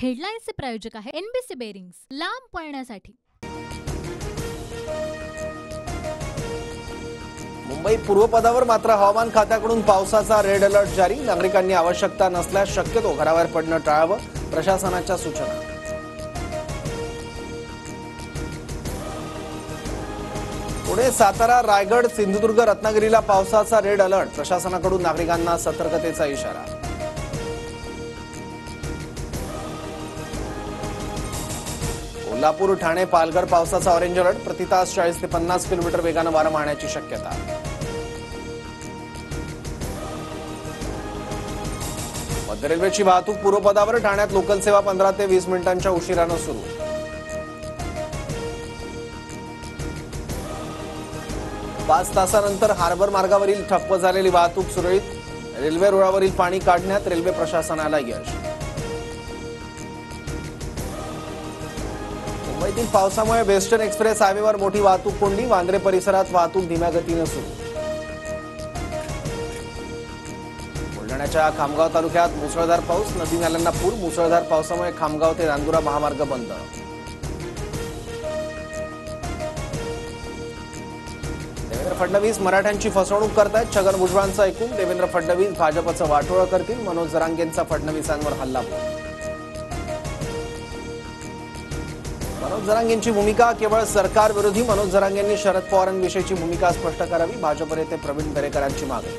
हेडलाईन्सचे प्रायोजक आहे NBC bearings, लांब पळण्यासाठी। मुंबई पूर्वपदावर मात्र हवामान खात्याकडून पावसाचा रेड अलर्ट जारी। नागरिकांनी आवश्यकता नसल्यास शक्यतो घराबाहेर पडणं टाळावं, प्रशासनाच्या सूचना। पुणे, सातारा, रायगड, सिंधुदुर्ग, रत्नागिरीला पावसाचा रेड अलर्ट। प्रशासनाकडून नागरिकांना सतर्कतेचा इशारा। कोल्हापूर, ठाणे, पालघर पावसाचा ऑरेंज अलर्ट। प्रतितास 40 ते 50 किलोमीटर वेगानं वारं वाहण्याची शक्यता। मध्य रेल्वेची वाहतूक पूर्वपदावर। ठाण्यात लोकल सेवा 15 ते 20 मिनिटांच्या उशिरानं सुरू। पाच तासानंतर हार्बर मार्गावरील ठप्प झालेली वाहतूक सुरळीत। रेल्वे रुळावरील पाणी काढण्यात रेल्वे प्रशासनाला यश। मुंबईतील पावसामुळे वेस्टर्न एक्सप्रेस हायवेवर मोठी वाहतूक कोंडी। वांद्रे परिसरात वाहतूक धीम्या गतीनं सुरू। बुलढाण्याच्या खामगाव तालुक्यात मुसळधार पाऊस। नदी नाल्यांना पूर। मुसळधार पावसामुळे खामगाव ते नांदुरा महामार्ग बंद। देवेंद्र फडणवीस मराठ्यांची फसवणूक करतायत। छगन भुजबळांचं ऐकून देवेंद्र फडणवीस भाजपचं वाटोळं करतील। मनोज जरांगेंचा फडणवीसांवर हल्लाबोल। मनोज जरांगेंची भूमिका केवळ सरकार विरोधी। मनोज जरांगेंनी शरद पवारांविषयीची भूमिका स्पष्ट करावी। भाजप नेते प्रवीण दरेकरांची मागणी।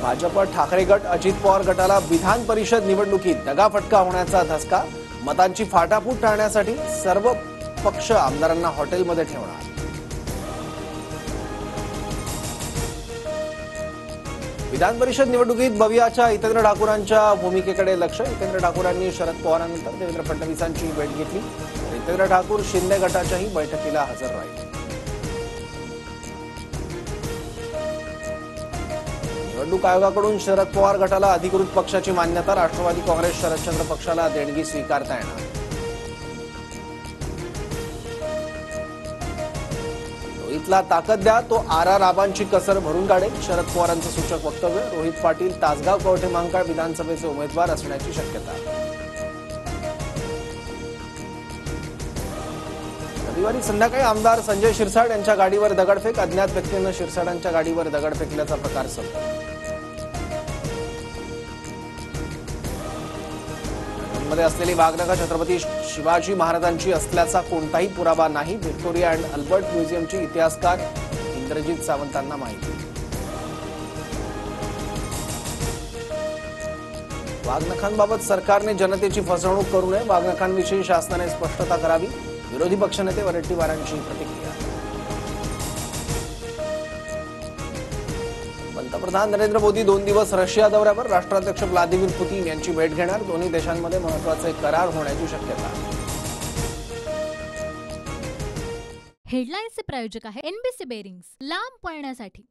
भाजप ठाकरे गट अजित पवार गटाला विधान परिषद निवडणुकीत दगाफटका होण्याचा धसका। मतांची फाटाफूट टाळण्यासाठी सर्व पक्ष आमदारांना हॉटेलमध्ये ठेवणार। विधान परिषद निवडणुकीत बवियाच्या हितेंद्र ठाकूरांच्या भूमिकेकडे लक्ष। हितेंद्र ठाकूरांनी शरद पवारांनंतर देवेंद्र फडणवीसांची भेट घेतली। हितेंद्र ठाकूर शिंदे गटाच्याही बैठकीला हजर राहिले। निवडणूक आयोगाकडून शरद पवार गटाला अधिकृत पक्षाची मान्यता। राष्ट्रवादी काँग्रेस शरदचंद्र पक्षाला देणगी स्वीकारता येणार। रोहितला ताकद द्या, तो आबांची कसर भरून काढेल। शरद पवारांचं सूचक वक्तव्य। रोहित पाटील तासगाव कवठे महांकाळ विधानसभेचे उमेदवार असण्याची शक्यता। रविवारी संध्याकाळी आमदार संजय शिरसाट यांच्या गाडीवर दगडफेक। अज्ञात व्यक्तीनं शिरसाटांच्या गाडीवर दगड फेकल्याचा प्रकार समोर। मध्ये असलेली वाघनखा छत्रपती शिवाजी महाराजांची असल्याचा कोणताही पुरावा नाही। व्हिक्टोरिया अँड अल्बर्ट म्युझियमची इतिहासकार इंद्रजित सावंतांना माहिती। वाघनखांबाबत सरकारने जनतेची फसवणूक करू नये। वाघनखांविषयी शासनाने स्पष्टता करावी। विरोधी पक्षनेते वडेट्टीवारांची प्रतिक्रिया। पंतप्रधान नरेंद्र मोदी 2 दिवस रशिया दौऱ्यावर। राष्ट्राध्यक्ष व्लादिमीर पुतीन यांची भेट घेणार। दोन्ही देशांमध्ये महत्त्वाचे करार होण्याची शक्यता। हेडलाईन्सचे प्रायोजक आहे एनबीसी बेरिंग्स, लांब पळण्यासाठी।